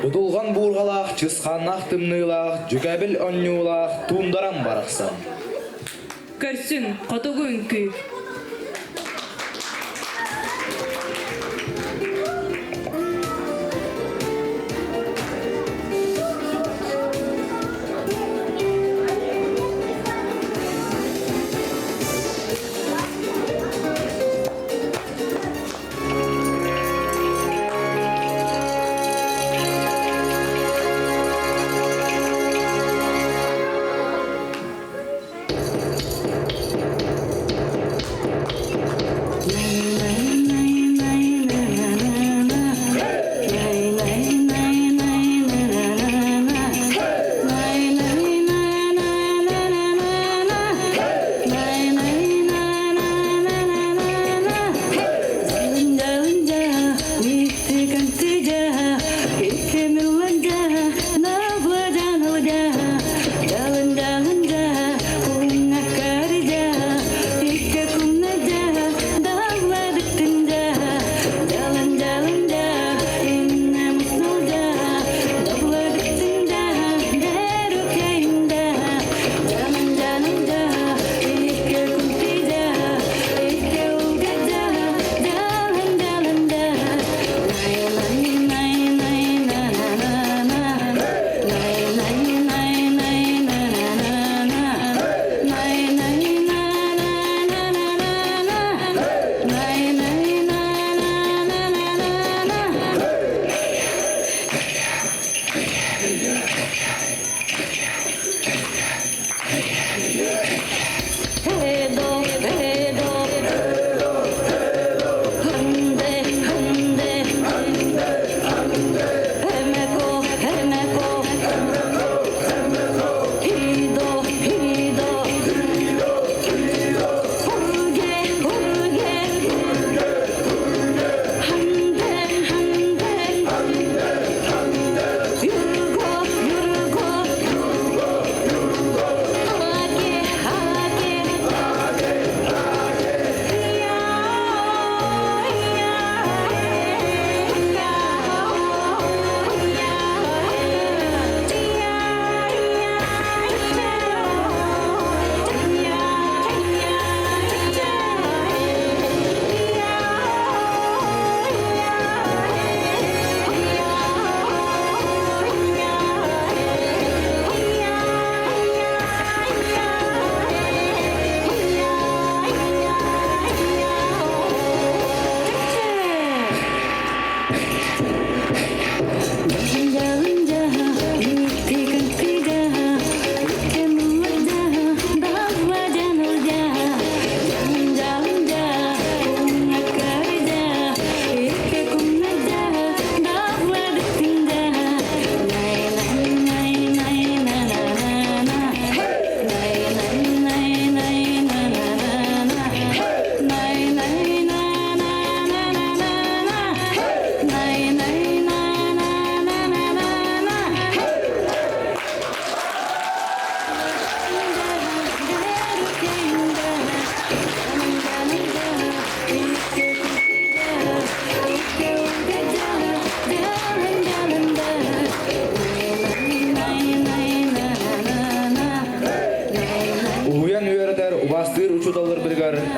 Udulgan buğurgalaq, çısqannaq tımnıylaq, cügəbil önlüylaq, tuğundaran baraqsan. Көрсүн, котугу үңкү.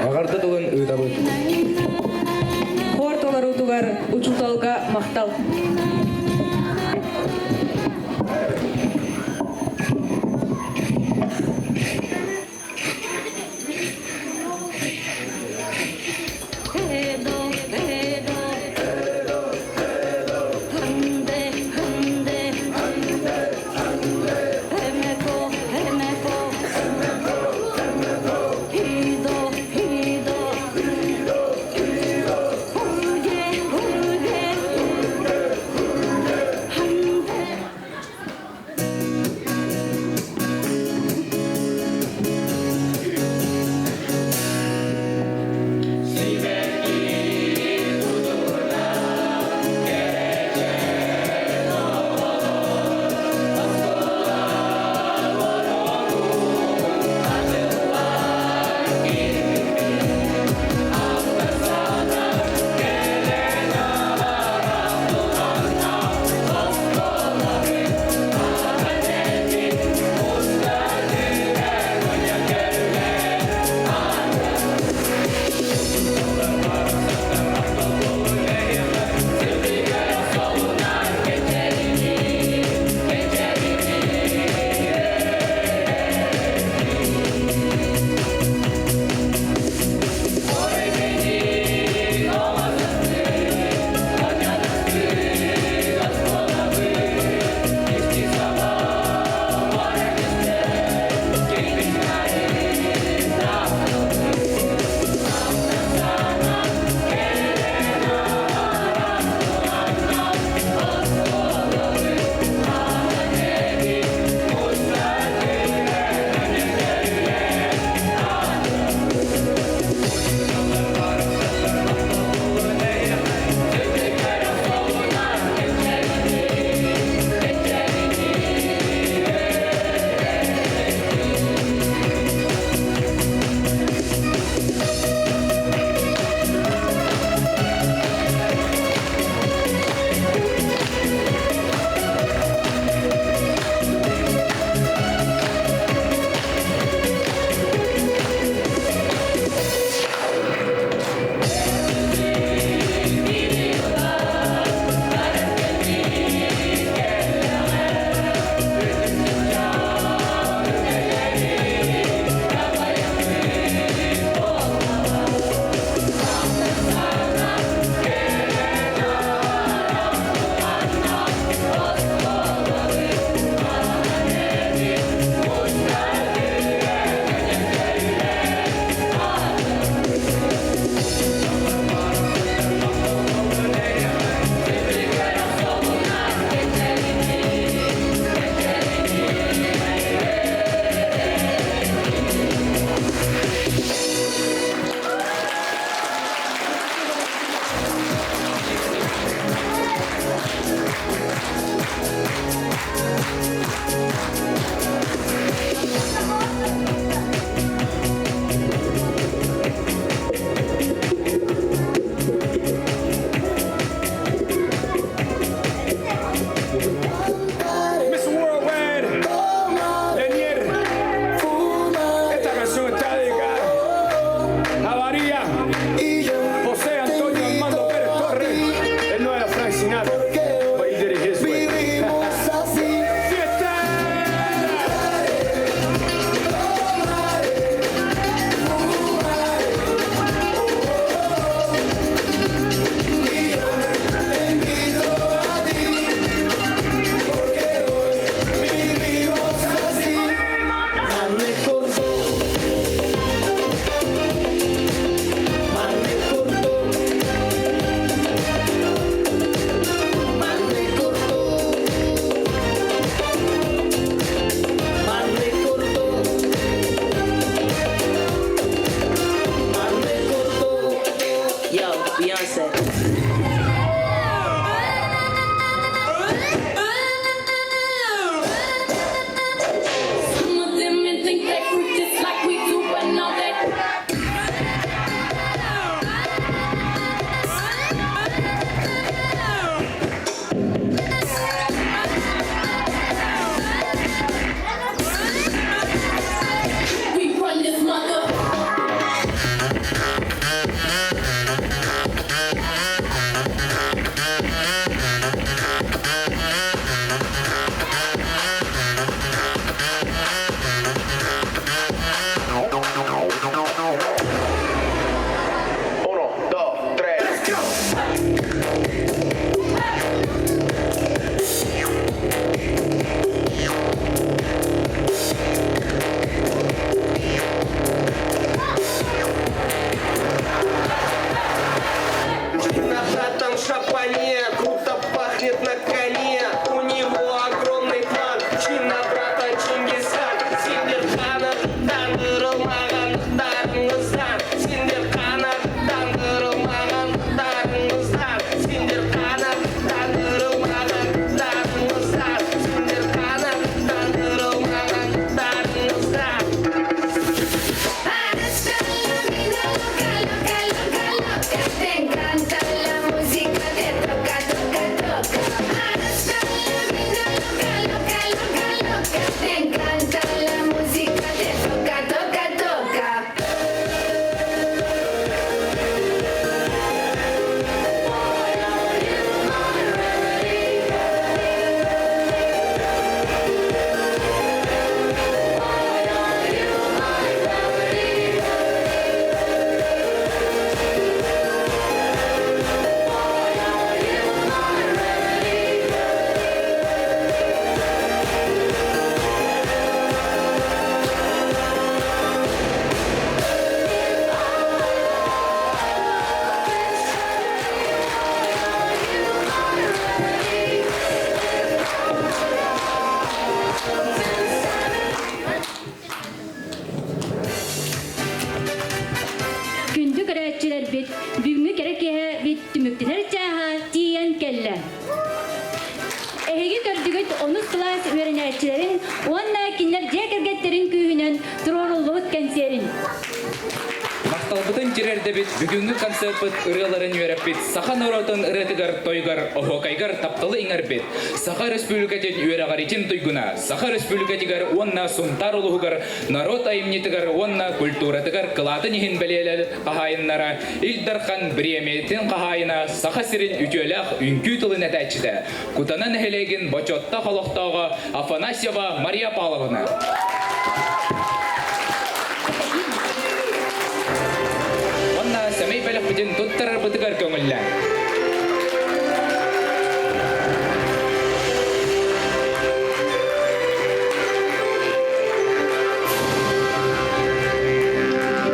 Ағарда тұлын ұйтабы. Хор толар утугар учуталга мақтал. бит бүгүнгү концерт ырыларын үйрәппит. Саха наротын ырытыгар тойгар охокайгар таптылы иңербит. Саха республикатен үйрәгаритин туйгуна. Саха республикатигар онна сунтар улугар народ айымнитыгар онна культуратыгар кылатын ихин белелер кахайыннара Илдархан Бреметин кахайына саха сирин үтөләх үнкү тылын әтәчидә. Кутанан хелеген бочотта холоктагы Афанасьева Мария Павловна. Онна сәмей бәлек бүтін туттарар бұтығар көңілі.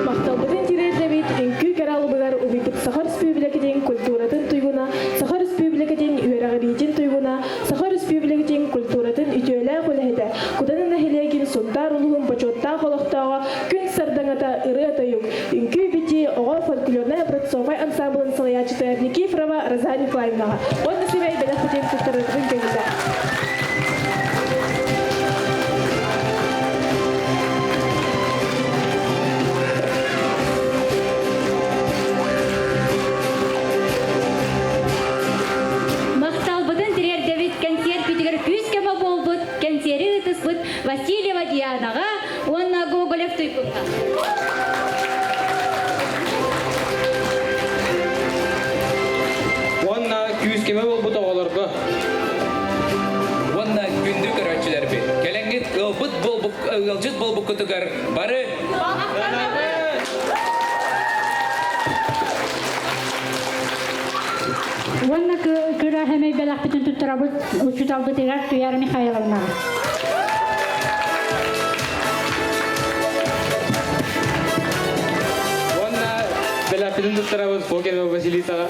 Мақталбытын тирерде бит үнкү кералыбыгар убитip Саха Республикатин культуратын туйгуна, Саха Республикатин үйрәгәритин туйгуна, Саха Республикатин культуратын үтөөлә көләһәдә. Куданын әһилегин сунтар улугун почотта холоктага күн сардаңата ыры атаюк. Үнкү бити ого фольклорная процовой ансамблын салаячыты Никифорова Роза Николаевнаға. Он насыбай бәләхтен туттырытын көңілдә. Мақталбытын тирер Давид концерт битигер күскема болбут, концерти ытыспыт Васильева Дианаға, онна Гоголев туйкунна. Онна күйіскеме бол бұт оғаларға. Онна күнді көрәтшілер бит. Кәләңгет ылжыт болбук күтігар бары. Онна күрә һәмәй бәләк бүтін туттырабыт, учуталбыт игар Туяр Михайловна. Онна бәләпетін тұттырабыз Фокенова Василисаға.